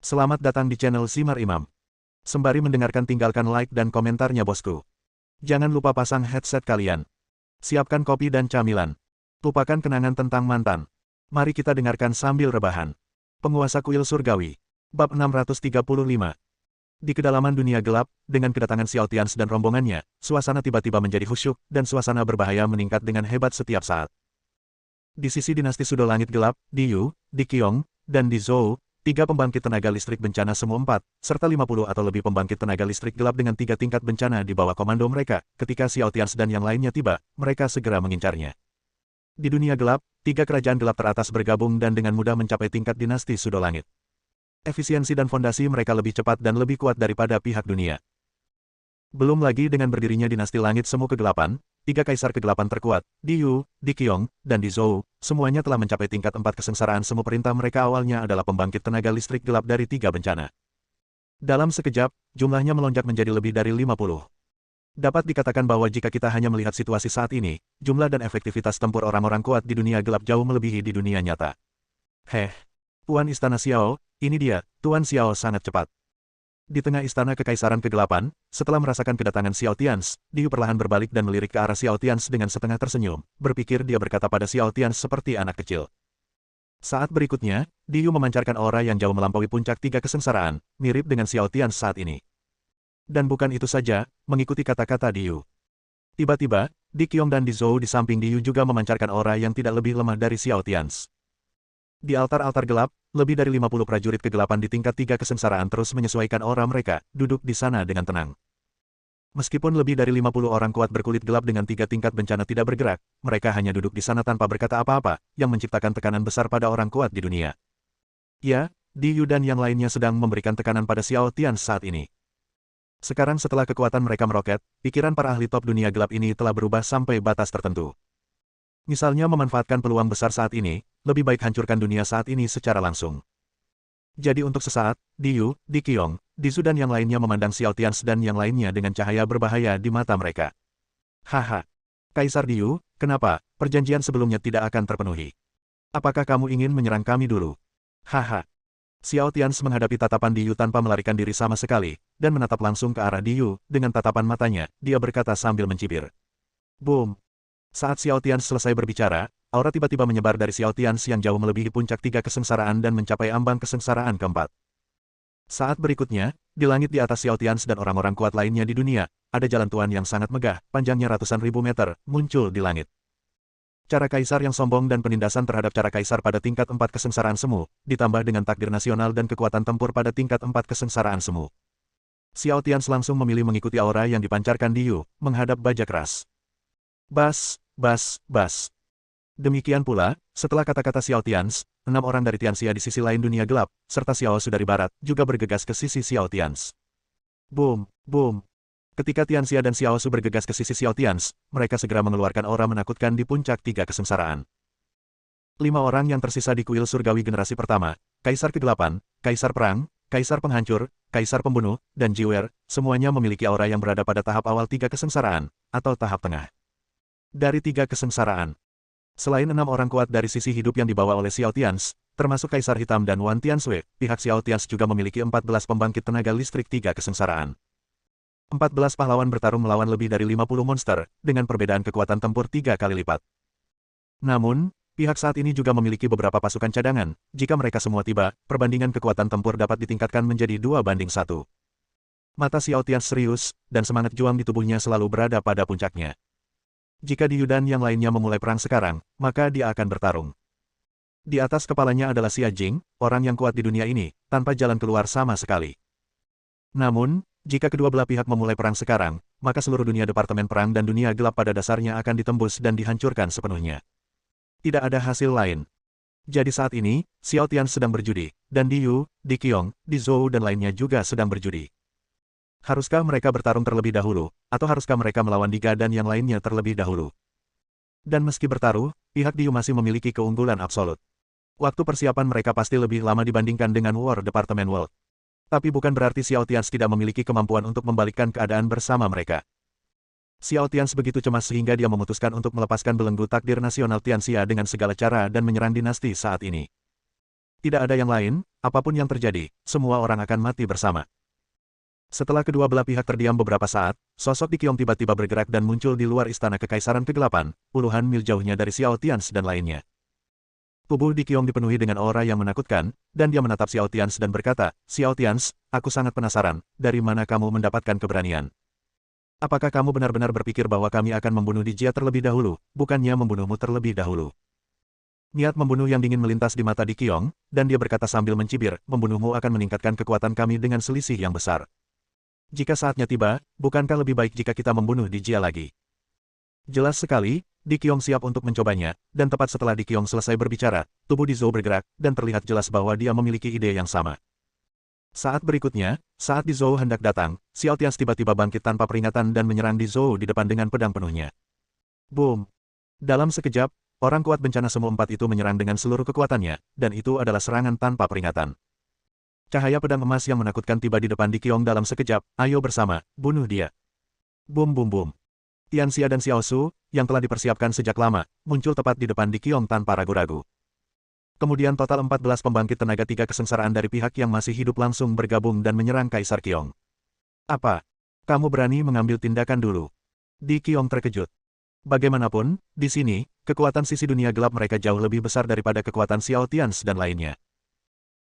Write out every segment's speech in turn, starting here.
Selamat datang di channel Simar Imam. Sembari mendengarkan tinggalkan like dan komentarnya bosku. Jangan lupa pasang headset kalian. Siapkan kopi dan camilan. Lupakan kenangan tentang mantan. Mari kita dengarkan sambil rebahan. Penguasa kuil surgawi. Bab 635. Di kedalaman dunia gelap, dengan kedatangan Xiao Tians dan rombongannya, suasana tiba-tiba menjadi khusyuk, dan suasana berbahaya meningkat dengan hebat setiap saat. Di sisi dinasti Sudo Langit Gelap, Di Yu, Di Qiong, dan Di Zhou, 3 pembangkit tenaga listrik bencana semu 4, serta 50 atau lebih pembangkit tenaga listrik gelap dengan 3 tingkat bencana di bawah komando mereka. Ketika Xiao Tians dan yang lainnya tiba, mereka segera mengincarnya. Di dunia gelap, 3 kerajaan gelap teratas bergabung dan dengan mudah mencapai tingkat dinasti Sudo Langit. Efisiensi dan fondasi mereka lebih cepat dan lebih kuat daripada pihak dunia. Belum lagi dengan berdirinya dinasti langit semu kegelapan, 3 kaisar kegelapan terkuat, Di Yu, Di Qiong, dan Di Zhou, semuanya telah mencapai tingkat 4 kesengsaraan semu. Perintah mereka awalnya adalah pembangkit tenaga listrik gelap dari 3 bencana. Dalam sekejap, jumlahnya melonjak menjadi lebih dari 50. Dapat dikatakan bahwa jika kita hanya melihat situasi saat ini, jumlah dan efektivitas tempur orang-orang kuat di dunia gelap jauh melebihi di dunia nyata. Tuan Istana Xiao, ini dia, Tuan Xiao sangat cepat. Di tengah istana kekaisaran kegelapan, setelah merasakan kedatangan Xiao Tians, Di Yu perlahan berbalik dan melirik ke arah Xiao Tians dengan setengah tersenyum, berpikir dia berkata pada Xiao Tians seperti anak kecil. Saat berikutnya, Di Yu memancarkan aura yang jauh melampaui puncak 3 kesengsaraan, mirip dengan Xiao Tians saat ini. Dan bukan itu saja, mengikuti kata-kata Di Yu. Tiba-tiba, Di Qiong dan Di Zhou di samping Di Yu juga memancarkan aura yang tidak lebih lemah dari Xiao Tians. Di altar-altar gelap, lebih dari 50 prajurit kegelapan di tingkat 3 kesengsaraan terus menyesuaikan aura mereka, duduk di sana dengan tenang. Meskipun lebih dari 50 orang kuat berkulit gelap dengan 3 tingkat bencana tidak bergerak, mereka hanya duduk di sana tanpa berkata apa-apa, yang menciptakan tekanan besar pada orang kuat di dunia. Ya, Di Yu dan yang lainnya sedang memberikan tekanan pada Xiao Tians saat ini. Sekarang setelah kekuatan mereka meroket, pikiran para ahli top dunia gelap ini telah berubah sampai batas tertentu. Misalnya memanfaatkan peluang besar saat ini, lebih baik hancurkan dunia saat ini secara langsung. Jadi untuk sesaat, Di Yu, Di Qiong, Di Zhou dan yang lainnya memandang Xiao Tians dan yang lainnya dengan cahaya berbahaya di mata mereka. Haha. Kaisar Di Yu, kenapa perjanjian sebelumnya tidak akan terpenuhi? Apakah kamu ingin menyerang kami dulu? Haha. Xiao Tians menghadapi tatapan Di Yu tanpa melarikan diri sama sekali, dan menatap langsung ke arah Di Yu, dengan tatapan matanya, dia berkata sambil mencibir. Boom. Saat Xiao Tians selesai berbicara, aura tiba-tiba menyebar dari Xiao Tians yang jauh melebihi puncak 3 kesengsaraan dan mencapai ambang kesengsaraan keempat. Saat berikutnya, di langit di atas Xiao Tians dan orang-orang kuat lainnya di dunia, ada jalan tuan yang sangat megah, panjangnya ratusan ribu meter, muncul di langit. Cara kaisar yang sombong dan penindasan terhadap cara kaisar pada tingkat 4 kesengsaraan semu, ditambah dengan takdir nasional dan kekuatan tempur pada tingkat 4 kesengsaraan semu. Xiao Tians langsung memilih mengikuti aura yang dipancarkan Di Yu, menghadap baja keras. Bas, bas, bas. Demikian pula, setelah kata-kata Xiao Tians, 6 orang dari Tianxia di sisi lain dunia gelap, serta Xiao Su dari barat, juga bergegas ke sisi Xiao Tians. Boom, boom. Ketika Tianxia dan Xiao Su bergegas ke sisi Xiao Tians, mereka segera mengeluarkan aura menakutkan di puncak 3 kesengsaraan. 5 orang yang tersisa di kuil surgawi generasi pertama, Kaisar Kegelapan, Kaisar Perang, Kaisar Penghancur, Kaisar Pembunuh, dan Jiwer, semuanya memiliki aura yang berada pada tahap awal 3 kesengsaraan, atau tahap tengah. Dari 3 kesengsaraan. Selain 6 orang kuat dari sisi hidup yang dibawa oleh Xiao Tians, termasuk Kaisar Hitam dan Wan Tianxue, pihak Xiao Tians juga memiliki 14 pembangkit tenaga listrik 3 kesengsaraan. 14 pahlawan bertarung melawan lebih dari 50 monster, dengan perbedaan kekuatan tempur 3 kali lipat. Namun, pihak saat ini juga memiliki beberapa pasukan cadangan, jika mereka semua tiba, perbandingan kekuatan tempur dapat ditingkatkan menjadi 2:1. Mata Xiao Tians serius, dan semangat juang di tubuhnya selalu berada pada puncaknya. Jika Di Yu dan yang lainnya memulai perang sekarang, maka dia akan bertarung. Di atas kepalanya adalah Xia Jing, orang yang kuat di dunia ini, tanpa jalan keluar sama sekali. Namun, jika kedua belah pihak memulai perang sekarang, maka seluruh dunia departemen perang dan dunia gelap pada dasarnya akan ditembus dan dihancurkan sepenuhnya. Tidak ada hasil lain. Jadi saat ini, Xiao Tians sedang berjudi, dan Di Yu, Di Qiong, Di Zhou dan lainnya juga sedang berjudi. Haruskah mereka bertarung terlebih dahulu, atau haruskah mereka melawan Diga dan yang lainnya terlebih dahulu? Dan meski bertaruh, pihak Di Yu masih memiliki keunggulan absolut. Waktu persiapan mereka pasti lebih lama dibandingkan dengan War Department World. Tapi bukan berarti Xiao Tians tidak memiliki kemampuan untuk membalikkan keadaan bersama mereka. Xiao Tians begitu cemas sehingga dia memutuskan untuk melepaskan belenggu takdir nasional Tianxia dengan segala cara dan menyerang dinasti saat ini. Tidak ada yang lain, apapun yang terjadi, semua orang akan mati bersama. Setelah kedua belah pihak terdiam beberapa saat, sosok Di Qiong tiba-tiba bergerak dan muncul di luar istana kekaisaran kegelapan, puluhan mil jauhnya dari Xiao Tians dan lainnya. Tubuh Di Qiong dipenuhi dengan aura yang menakutkan, dan dia menatap Xiao Tians dan berkata, Xiao Tians, aku sangat penasaran, dari mana kamu mendapatkan keberanian? Apakah kamu benar-benar berpikir bahwa kami akan membunuh Dijia terlebih dahulu, bukannya membunuhmu terlebih dahulu? Niat membunuh yang dingin melintas di mata Di Qiong, dan dia berkata sambil mencibir, membunuhmu akan meningkatkan kekuatan kami dengan selisih yang besar. Jika saatnya tiba, bukankah lebih baik jika kita membunuh Dijia lagi? Jelas sekali, Di Qiong siap untuk mencobanya, dan tepat setelah Di Qiong selesai berbicara, tubuh Di Zhou bergerak, dan terlihat jelas bahwa dia memiliki ide yang sama. Saat berikutnya, saat Di Zhou hendak datang, Xiao Tians tiba-tiba bangkit tanpa peringatan dan menyerang Di Zhou di depan dengan pedang penuhnya. Boom! Dalam sekejap, orang kuat bencana semu empat itu menyerang dengan seluruh kekuatannya, dan itu adalah serangan tanpa peringatan. Cahaya pedang emas yang menakutkan tiba di depan Di Qiong dalam sekejap, ayo bersama, bunuh dia. Boom boom boom. Tianxia dan Xiao Su, yang telah dipersiapkan sejak lama, muncul tepat di depan Di Qiong tanpa ragu-ragu. Kemudian total 14 pembangkit tenaga tiga kesengsaraan dari pihak yang masih hidup langsung bergabung dan menyerang Kaisar Qiong. Apa? Kamu berani mengambil tindakan dulu? Di Qiong terkejut. Bagaimanapun, di sini, kekuatan sisi dunia gelap mereka jauh lebih besar daripada kekuatan Xiao Tians dan lainnya.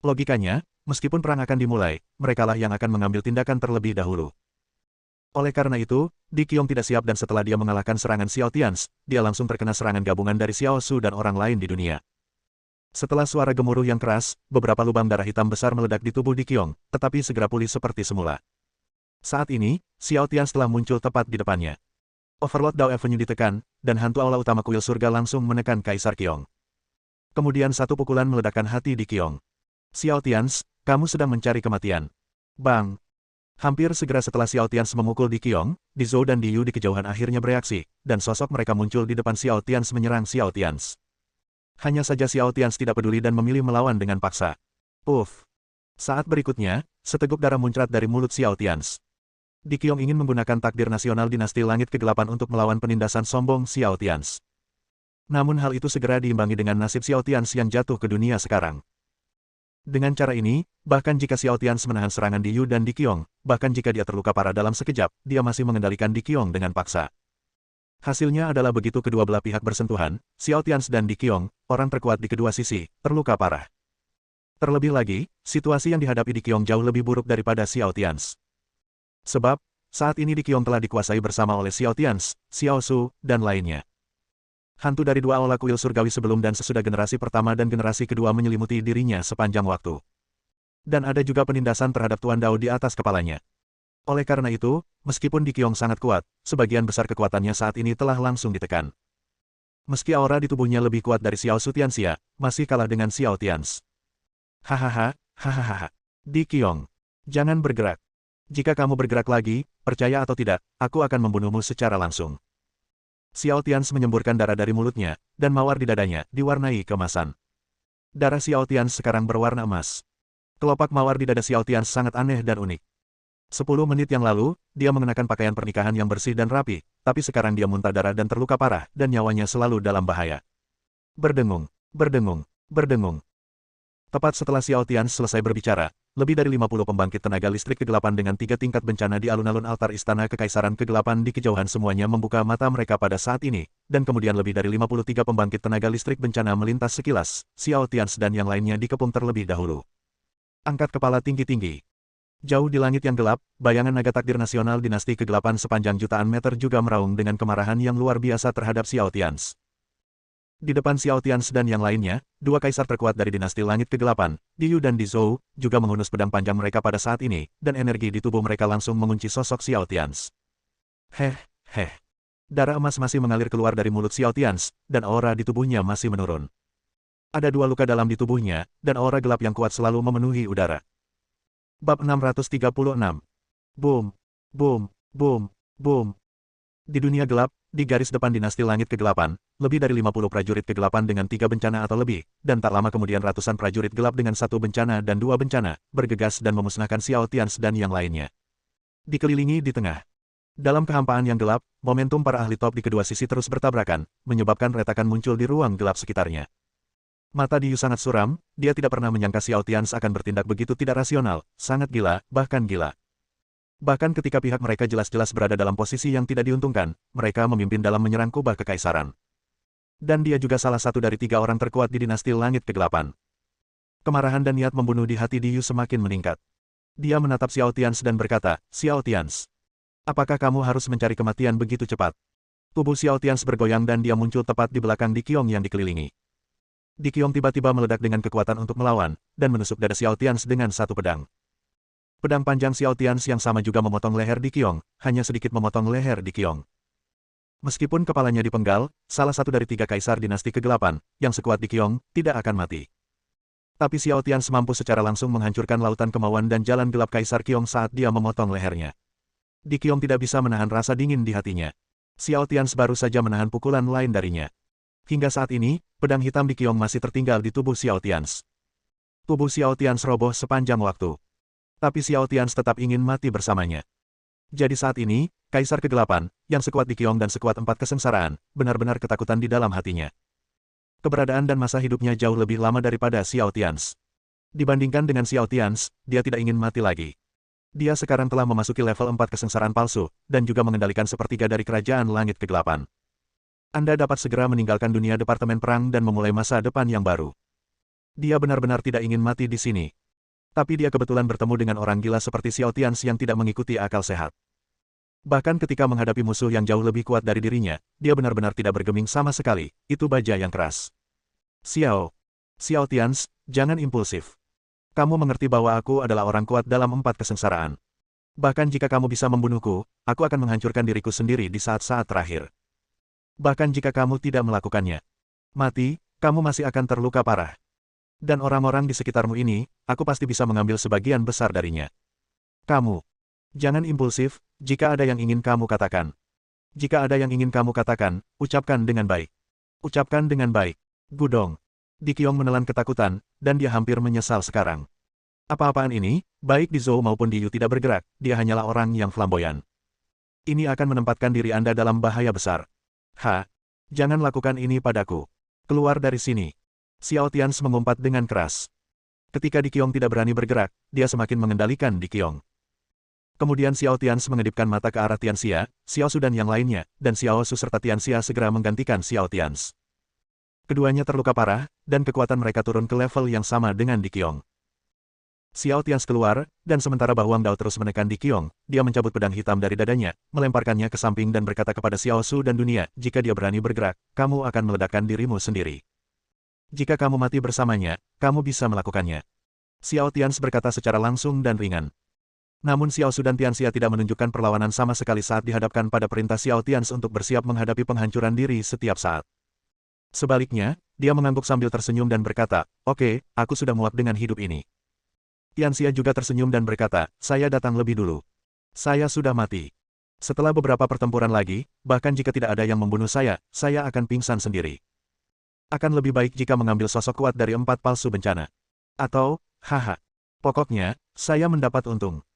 Logikanya, meskipun perang akan dimulai, merekalah yang akan mengambil tindakan terlebih dahulu. Oleh karena itu, Di Qiong tidak siap dan setelah dia mengalahkan serangan Xiao Tians, dia langsung terkena serangan gabungan dari Xiao Su dan orang lain di dunia. Setelah suara gemuruh yang keras, beberapa lubang darah hitam besar meledak di tubuh Di Qiong, tetapi segera pulih seperti semula. Saat ini, Xiao Tians telah muncul tepat di depannya. Overlord Dao Avenue ditekan, dan hantu aula utama kuil surga langsung menekan Kaisar Qiong. Kemudian satu pukulan meledakkan hati Di Qiong. Xiao Tians, kamu sedang mencari kematian. Bang! Hampir segera setelah Xiao Tians memukul Di Qiong, Di Zhou dan Di Yu di kejauhan akhirnya bereaksi, dan sosok mereka muncul di depan Xiao Tians menyerang Xiao Tians. Hanya saja Xiao Tians tidak peduli dan memilih melawan dengan paksa. Uff! Saat berikutnya, seteguk darah muncrat dari mulut Xiao Tians. Di Qiong ingin menggunakan takdir nasional dinasti langit kegelapan untuk melawan penindasan sombong Xiao Tians. Namun hal itu segera diimbangi dengan nasib Xiao Tians yang jatuh ke dunia sekarang. Dengan cara ini, bahkan jika Xiao Tians menahan serangan Di Yu dan Di Qiong, bahkan jika dia terluka parah dalam sekejap, dia masih mengendalikan Di Qiong dengan paksa. Hasilnya adalah begitu kedua belah pihak bersentuhan, Xiao Tians dan Di Qiong, orang terkuat di kedua sisi, terluka parah. Terlebih lagi, situasi yang dihadapi Di Qiong jauh lebih buruk daripada Xiao Tians. Sebab, saat ini Di Qiong telah dikuasai bersama oleh Xiao Tians, Xiao Su, dan lainnya. Hantu dari dua aula kuil surgawi sebelum dan sesudah generasi pertama dan generasi kedua menyelimuti dirinya sepanjang waktu. Dan ada juga penindasan terhadap Tuan Dao di atas kepalanya. Oleh karena itu, meskipun Di Qiong sangat kuat, sebagian besar kekuatannya saat ini telah langsung ditekan. Meski aura di tubuhnya lebih kuat dari Xiao Su Tianxia, masih kalah dengan Xiao Tians. Hahaha, hahaha. Di Qiong, jangan bergerak. Jika kamu bergerak lagi, percaya atau tidak, aku akan membunuhmu secara langsung. Xiao Tians menyemburkan darah dari mulutnya, dan mawar di dadanya, diwarnai keemasan. Darah Xiao Tians sekarang berwarna emas. Kelopak mawar di dada Xiao Tians sangat aneh dan unik. 10 menit yang lalu, dia mengenakan pakaian pernikahan yang bersih dan rapi, tapi sekarang dia muntah darah dan terluka parah, dan nyawanya selalu dalam bahaya. Berdengung, berdengung, berdengung. Tepat setelah Xiao Tians selesai berbicara, lebih dari 50 pembangkit tenaga listrik kegelapan dengan 3 tingkat bencana di alun-alun altar istana kekaisaran kegelapan di kejauhan semuanya membuka mata mereka pada saat ini, dan kemudian lebih dari 53 pembangkit tenaga listrik bencana melintas sekilas, Xiao Tians dan yang lainnya dikepung terlebih dahulu. Angkat kepala tinggi-tinggi. Jauh di langit yang gelap, bayangan naga takdir nasional dinasti kegelapan sepanjang jutaan meter juga meraung dengan kemarahan yang luar biasa terhadap Xiao Tians. Di depan Xiao Tians dan yang lainnya, dua kaisar terkuat dari dinasti langit kegelapan, Di Yu dan Di Zhou, juga menghunus pedang panjang mereka pada saat ini, dan energi di tubuh mereka langsung mengunci sosok Xiao Tians. Heh. Darah emas masih mengalir keluar dari mulut Xiao Tians, dan aura di tubuhnya masih menurun. Ada 2 luka dalam di tubuhnya, dan aura gelap yang kuat selalu memenuhi udara. Bab 636. Boom, boom, boom, boom. Di dunia gelap, di garis depan dinasti langit kegelapan, lebih dari 50 prajurit kegelapan dengan 3 bencana atau lebih, dan tak lama kemudian ratusan prajurit gelap dengan 1 bencana dan 2 bencana, bergegas dan memusnahkan Xiao Tians dan yang lainnya. Dikelilingi di tengah. Dalam kehampaan yang gelap, momentum para ahli top di kedua sisi terus bertabrakan, menyebabkan retakan muncul di ruang gelap sekitarnya. Mata Diyu sangat suram, dia tidak pernah menyangka Xiao Tians akan bertindak begitu tidak rasional, sangat gila, bahkan gila. Bahkan ketika pihak mereka jelas-jelas berada dalam posisi yang tidak diuntungkan, mereka memimpin dalam menyerang kubah kekaisaran. Dan dia juga salah satu dari 3 orang terkuat di dinasti Langit Kegelapan. Kemarahan dan niat membunuh di hati Diyu semakin meningkat. Dia menatap Xiao Tians dan berkata, Xiao Tians, apakah kamu harus mencari kematian begitu cepat? Tubuh Xiao Tians bergoyang dan dia muncul tepat di belakang Di Qiong yang dikelilingi. Di Qiong tiba-tiba meledak dengan kekuatan untuk melawan, dan menusuk dada Xiao Tians dengan satu pedang. Pedang panjang Xiao Tians yang sama juga memotong leher Di Qiong, hanya sedikit memotong leher Di Qiong. Meskipun kepalanya dipenggal, salah satu dari 3 kaisar dinasti kegelapan, yang sekuat Di Qiong, tidak akan mati. Tapi Xiao Tians mampu secara langsung menghancurkan lautan kemauan dan jalan gelap Kaisar Qiong saat dia memotong lehernya. Di Qiong tidak bisa menahan rasa dingin di hatinya. Xiao Tians baru saja menahan pukulan lain darinya. Hingga saat ini, pedang hitam Di Qiong masih tertinggal di tubuh Xiao Tians. Tubuh Xiao Tians roboh sepanjang waktu. Tapi Xiao Tians tetap ingin mati bersamanya. Jadi saat ini, Kaisar Kegelapan, yang sekuat Di Qiong dan sekuat 4 kesengsaraan, benar-benar ketakutan di dalam hatinya. Keberadaan dan masa hidupnya jauh lebih lama daripada Xiao Tians. Dibandingkan dengan Xiao Tians, dia tidak ingin mati lagi. Dia sekarang telah memasuki level 4 kesengsaraan palsu, dan juga mengendalikan sepertiga dari kerajaan langit kegelapan. Anda dapat segera meninggalkan dunia departemen perang dan memulai masa depan yang baru. Dia benar-benar tidak ingin mati di sini. Tapi dia kebetulan bertemu dengan orang gila seperti Xiao Tians yang tidak mengikuti akal sehat. Bahkan ketika menghadapi musuh yang jauh lebih kuat dari dirinya, dia benar-benar tidak bergeming sama sekali, itu baja yang keras. Xiao Tians, jangan impulsif. Kamu mengerti bahwa aku adalah orang kuat dalam 4 kesengsaraan. Bahkan jika kamu bisa membunuhku, aku akan menghancurkan diriku sendiri di saat-saat terakhir. Bahkan jika kamu tidak melakukannya, mati, kamu masih akan terluka parah. Dan orang-orang di sekitarmu ini, aku pasti bisa mengambil sebagian besar darinya. Kamu. Jangan impulsif, jika ada yang ingin kamu katakan. Jika ada yang ingin kamu katakan, ucapkan dengan baik. Ucapkan dengan baik. Gudong. Di Qiong menelan ketakutan, dan dia hampir menyesal sekarang. Apa-apaan ini, baik di Zhou maupun di Yu tidak bergerak, dia hanyalah orang yang flamboyan. Ini akan menempatkan diri Anda dalam bahaya besar. Jangan lakukan ini padaku. Keluar dari sini. Xiao Tians mengumpat dengan keras. Ketika Di Qiong tidak berani bergerak, dia semakin mengendalikan Di Qiong. Kemudian Xiao Tians mengedipkan mata ke arah Tianxia, Xiao Su dan yang lainnya, dan Xiao Su serta Tianxia segera menggantikan Xiao Tians. Keduanya terluka parah, dan kekuatan mereka turun ke level yang sama dengan Di Qiong. Xiao Tians keluar, dan sementara Bahuang Dao terus menekan Di Qiong, dia mencabut pedang hitam dari dadanya, melemparkannya ke samping dan berkata kepada Xiao Su dan dunia, jika dia berani bergerak, kamu akan meledakkan dirimu sendiri. Jika kamu mati bersamanya, kamu bisa melakukannya. Xiao Tians berkata secara langsung dan ringan. Namun Xiao Su dan Tianxia tidak menunjukkan perlawanan sama sekali saat dihadapkan pada perintah Xiao Tians untuk bersiap menghadapi penghancuran diri setiap saat. Sebaliknya, dia mengangguk sambil tersenyum dan berkata, oke, aku sudah muak dengan hidup ini. Tianxia juga tersenyum dan berkata, saya datang lebih dulu. Saya sudah mati. Setelah beberapa pertempuran lagi, bahkan jika tidak ada yang membunuh saya akan pingsan sendiri. Akan lebih baik jika mengambil sosok kuat dari 4 palsu bencana. Atau, pokoknya, saya mendapat untung.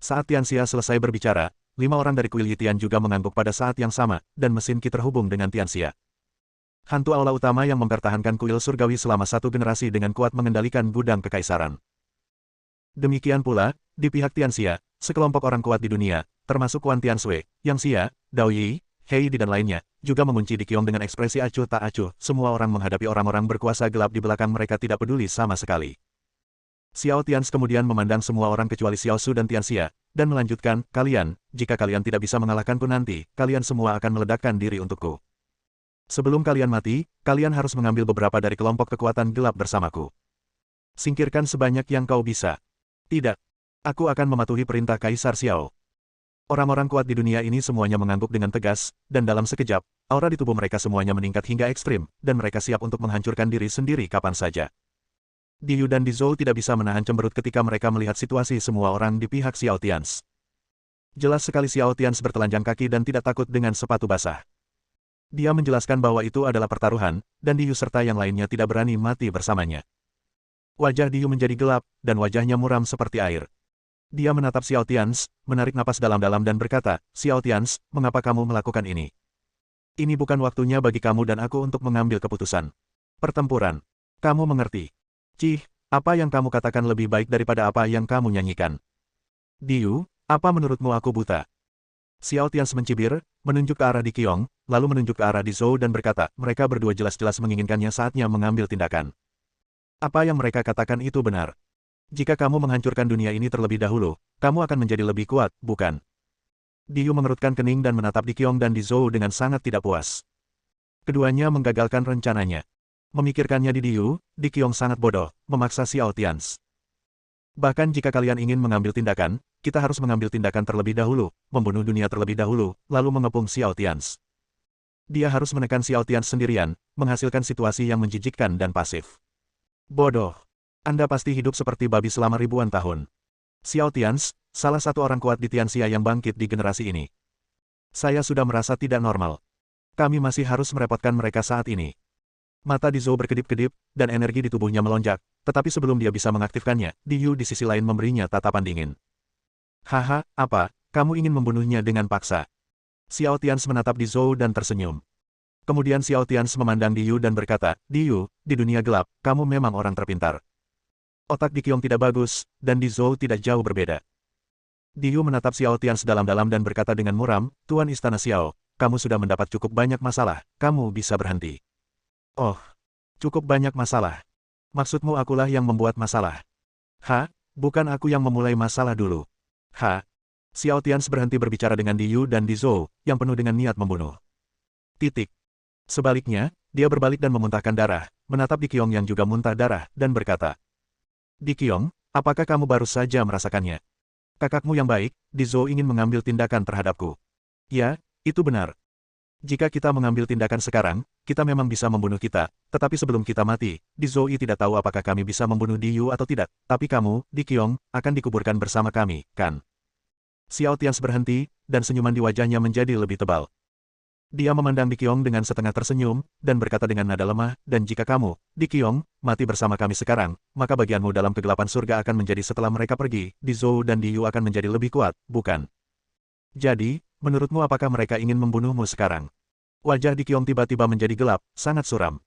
Saat Tianxia selesai berbicara, 5 orang dari kuil Yitian juga mengangguk pada saat yang sama, dan mesin Qi terhubung dengan Tianxia. Hantu aula utama yang mempertahankan kuil surgawi selama 1 generasi dengan kuat mengendalikan gudang kekaisaran. Demikian pula, di pihak Tianxia, sekelompok orang kuat di dunia, termasuk Wan Tianxue, Yang Xia, Dao Yi, Hei Di dan lainnya, juga mengunci Di Qiong dengan ekspresi acuh tak acuh. Semua orang menghadapi orang-orang berkuasa gelap di belakang mereka tidak peduli sama sekali. Xiao Tians kemudian memandang semua orang kecuali Xiao Su dan Tianxia, dan melanjutkan, kalian, jika kalian tidak bisa mengalahkanku nanti, kalian semua akan meledakkan diri untukku. Sebelum kalian mati, kalian harus mengambil beberapa dari kelompok kekuatan gelap bersamaku. Singkirkan sebanyak yang kau bisa. Tidak. Aku akan mematuhi perintah Kaisar Xiao. Orang-orang kuat di dunia ini semuanya mengangguk dengan tegas, dan dalam sekejap, aura di tubuh mereka semuanya meningkat hingga ekstrim, dan mereka siap untuk menghancurkan diri sendiri kapan saja. Di Yu dan di Zhou tidak bisa menahan cemberut ketika mereka melihat situasi semua orang di pihak Xiao Tians. Jelas sekali Xiao Tians bertelanjang kaki dan tidak takut dengan sepatu basah. Dia menjelaskan bahwa itu adalah pertaruhan, dan Di Yu serta yang lainnya tidak berani mati bersamanya. Wajah Di Yu menjadi gelap, dan wajahnya muram seperti air. Dia menatap Xiao Tians, menarik napas dalam-dalam dan berkata, Xiao Tians, mengapa kamu melakukan ini? Ini bukan waktunya bagi kamu dan aku untuk mengambil keputusan. Pertempuran. Kamu mengerti. Cih, apa yang kamu katakan lebih baik daripada apa yang kamu nyanyikan. Diu, apa menurutmu aku buta? Xiao Tians mencibir, menunjuk ke arah Di Qiong, lalu menunjuk ke arah Di Zhou dan berkata, mereka berdua jelas-jelas menginginkannya saatnya mengambil tindakan. Apa yang mereka katakan itu benar. Jika kamu menghancurkan dunia ini terlebih dahulu, kamu akan menjadi lebih kuat, bukan? Diu mengerutkan kening dan menatap Di Qiong dan Di Zhou dengan sangat tidak puas. Keduanya menggagalkan rencananya. Memikirkannya di Diu, Di Qiong sangat bodoh, memaksa Xiao Tians. Bahkan jika kalian ingin mengambil tindakan, kita harus mengambil tindakan terlebih dahulu, membunuh dunia terlebih dahulu, lalu mengepung Xiao Tians. Dia harus menekan Xiao Tians sendirian, menghasilkan situasi yang menjijikkan dan pasif. Bodoh. Anda pasti hidup seperti babi selama ribuan tahun. Xiao Tians, salah satu orang kuat di Tianxia yang bangkit di generasi ini. Saya sudah merasa tidak normal. Kami masih harus merepotkan mereka saat ini. Mata Di Zhou berkedip-kedip, dan energi di tubuhnya melonjak, tetapi sebelum dia bisa mengaktifkannya, Di Yu di sisi lain memberinya tatapan dingin. Haha, apa, kamu ingin membunuhnya dengan paksa? Xiao Tians menatap Di Zhou dan tersenyum. Kemudian Xiao Tians memandang Di Yu dan berkata, Di Yu, di dunia gelap, kamu memang orang terpintar. Otak Di Qiong tidak bagus, dan Di Zhou tidak jauh berbeda. Di Yu menatap Xiao Tians dalam-dalam dan berkata dengan muram, Tuan Istana Xiao, kamu sudah mendapat cukup banyak masalah, kamu bisa berhenti. Oh, cukup banyak masalah. Maksudmu akulah yang membuat masalah. Bukan aku yang memulai masalah dulu. Xiao Tians berhenti berbicara dengan Di Yu dan Di Zhou, yang penuh dengan niat membunuh. Titik. Sebaliknya, dia berbalik dan memuntahkan darah, menatap Di Qiong yang juga muntah darah, dan berkata, Di Qiong, apakah kamu baru saja merasakannya? Kakakmu yang baik, Di Zhou ingin mengambil tindakan terhadapku. Ya, itu benar. Jika kita mengambil tindakan sekarang, kita memang bisa membunuh kita, tetapi sebelum kita mati, Di Zhou tidak tahu apakah kami bisa membunuh Di Yu atau tidak, tapi kamu, Di Qiong, akan dikuburkan bersama kami, kan? Xiao Tians berhenti, dan senyuman di wajahnya menjadi lebih tebal. Dia memandang Di Qiong dengan setengah tersenyum, dan berkata dengan nada lemah, dan jika kamu, Di Qiong, mati bersama kami sekarang, maka bagianmu dalam kegelapan surga akan menjadi setelah mereka pergi, Di Zhou dan Di Yu akan menjadi lebih kuat, bukan? Jadi, menurutmu apakah mereka ingin membunuhmu sekarang? Wajah Di Qiong tiba-tiba menjadi gelap, sangat suram.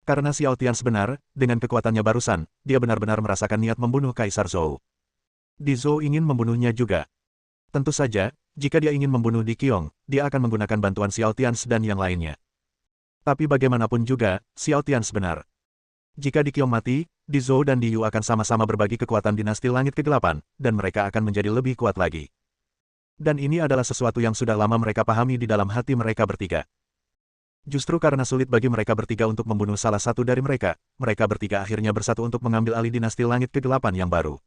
Karena Xiao Tians benar, dengan kekuatannya barusan, dia benar-benar merasakan niat membunuh Kaisar Zhou. Di Zhou ingin membunuhnya juga. Tentu saja, jika dia ingin membunuh Di Qiong, dia akan menggunakan bantuan Xiao Tians dan yang lainnya. Tapi bagaimanapun juga, Xiao Tians benar. Jika Di Qiong mati, Di Zhou dan Di Yu akan sama-sama berbagi kekuatan dinasti langit kegelapan, dan mereka akan menjadi lebih kuat lagi. Dan ini adalah sesuatu yang sudah lama mereka pahami di dalam hati mereka bertiga. Justru karena sulit bagi mereka bertiga untuk membunuh salah satu dari mereka bertiga akhirnya bersatu untuk mengambil alih dinasti langit kegelapan yang baru.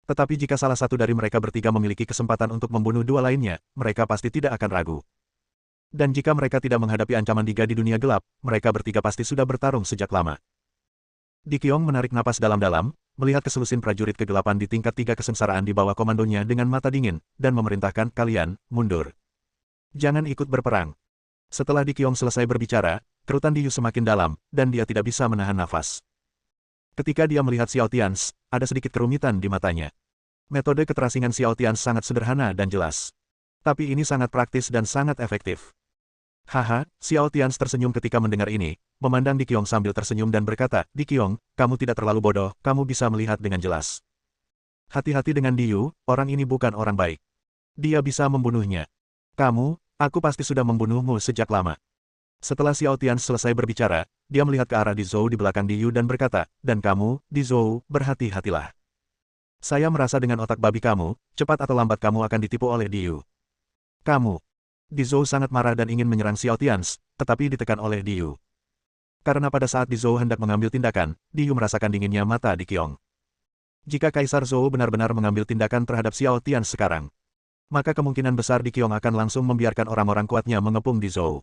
Tetapi jika salah satu dari mereka bertiga memiliki kesempatan untuk membunuh dua lainnya, mereka pasti tidak akan ragu. Dan jika mereka tidak menghadapi ancaman Diga di dunia gelap, mereka bertiga pasti sudah bertarung sejak lama. Di Qiong menarik napas dalam-dalam, melihat keselusin prajurit kegelapan di tingkat 3 kesengsaraan di bawah komandonya dengan mata dingin, dan memerintahkan kalian, mundur. Jangan ikut berperang. Setelah Di Qiong selesai berbicara, kerutan Di Yu semakin dalam, dan dia tidak bisa menahan nafas. Ketika dia melihat Xiao Tians, ada sedikit kerumitan di matanya. Metode keterasingan Xiao Tians sangat sederhana dan jelas. Tapi ini sangat praktis dan sangat efektif. Xiao Tians tersenyum ketika mendengar ini, memandang Di Qiong sambil tersenyum dan berkata, Di Qiong, kamu tidak terlalu bodoh, kamu bisa melihat dengan jelas. Hati-hati dengan Di Yu, orang ini bukan orang baik. Dia bisa membunuhnya. Aku pasti sudah membunuhmu sejak lama. Setelah Xiao Tians selesai berbicara, dia melihat ke arah Di Zhou di belakang Di Yu dan berkata, dan kamu, Di Zhou, berhati-hatilah. Saya merasa dengan otak babi kamu, cepat atau lambat kamu akan ditipu oleh Di Yu. Di Zhou sangat marah dan ingin menyerang Xiao Tians, tetapi ditekan oleh Di Yu. Karena pada saat Di Zhou hendak mengambil tindakan, Di Yu merasakan dinginnya mata Di Qiong. Jika Kaisar Zhou benar-benar mengambil tindakan terhadap Xiao Tians sekarang, maka kemungkinan besar Di Qiong akan langsung membiarkan orang-orang kuatnya mengepung Di Zhou.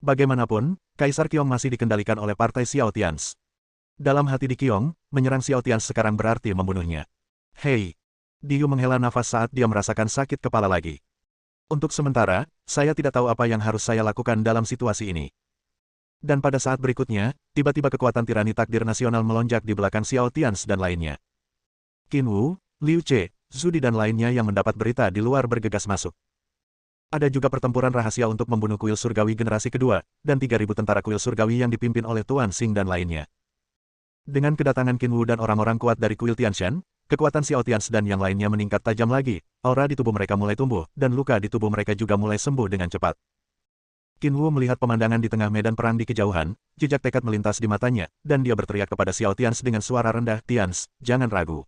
Bagaimanapun, Kaisar Qiong masih dikendalikan oleh partai Xiao Tians. Dalam hati Di Qiong, menyerang Xiao Tians sekarang berarti membunuhnya. Hei! Di Yu menghela nafas saat dia merasakan sakit kepala lagi. Untuk sementara, saya tidak tahu apa yang harus saya lakukan dalam situasi ini. Dan pada saat berikutnya, tiba-tiba kekuatan tirani takdir nasional melonjak di belakang Xiao Tians dan lainnya. Qin Wu, Liu Ce, Zudi dan lainnya yang mendapat berita di luar bergegas masuk. Ada juga pertempuran rahasia untuk membunuh kuil surgawi generasi kedua, dan 3.000 tentara kuil surgawi yang dipimpin oleh Tuan Xing dan lainnya. Dengan kedatangan Qin Wu dan orang-orang kuat dari kuil Tianshan, kekuatan Xiao Tians dan yang lainnya meningkat tajam lagi, aura di tubuh mereka mulai tumbuh, dan luka di tubuh mereka juga mulai sembuh dengan cepat. Qin Wu melihat pemandangan di tengah medan perang di kejauhan, jejak tekad melintas di matanya, dan dia berteriak kepada Xiao Tians dengan suara rendah, "Tians, jangan ragu.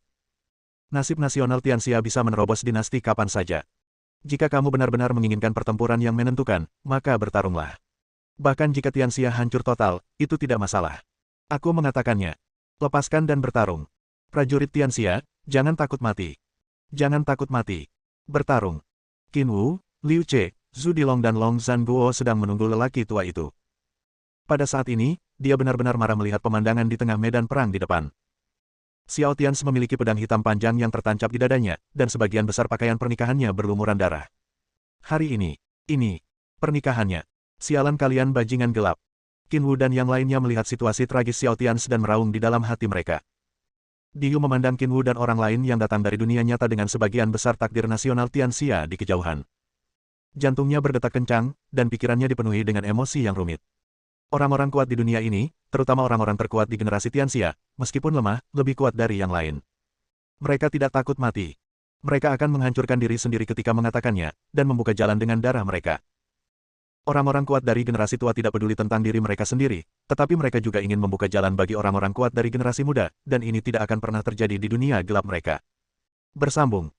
Nasib nasional Tianxia bisa menerobos dinasti kapan saja. Jika kamu benar-benar menginginkan pertempuran yang menentukan, maka bertarunglah. Bahkan jika Tianxia hancur total, itu tidak masalah. Aku mengatakannya. Lepaskan dan bertarung. Prajurit Tianxia, jangan takut mati. Jangan takut mati. Bertarung." Qin Wu, Liu Ce, Zhu Dilong dan Long Zhanguo sedang menunggu lelaki tua itu. Pada saat ini, dia benar-benar marah melihat pemandangan di tengah medan perang di depan. Xiao Tians memiliki pedang hitam panjang yang tertancap di dadanya, dan sebagian besar pakaian pernikahannya berlumuran darah. Hari ini, pernikahannya. Sialan kalian bajingan gelap. Qin Wu dan yang lainnya melihat situasi tragis Xiao Tians dan meraung di dalam hati mereka. Diyu memandang Qin Wu dan orang lain yang datang dari dunia nyata dengan sebagian besar takdir nasional Tianxia di kejauhan. Jantungnya berdetak kencang, dan pikirannya dipenuhi dengan emosi yang rumit. Orang-orang kuat di dunia ini, terutama orang-orang terkuat di generasi Tianxia, meskipun lemah, lebih kuat dari yang lain. Mereka tidak takut mati. Mereka akan menghancurkan diri sendiri ketika mengatakannya, dan membuka jalan dengan darah mereka. Orang-orang kuat dari generasi tua tidak peduli tentang diri mereka sendiri, tetapi mereka juga ingin membuka jalan bagi orang-orang kuat dari generasi muda, dan ini tidak akan pernah terjadi di dunia gelap mereka. Bersambung.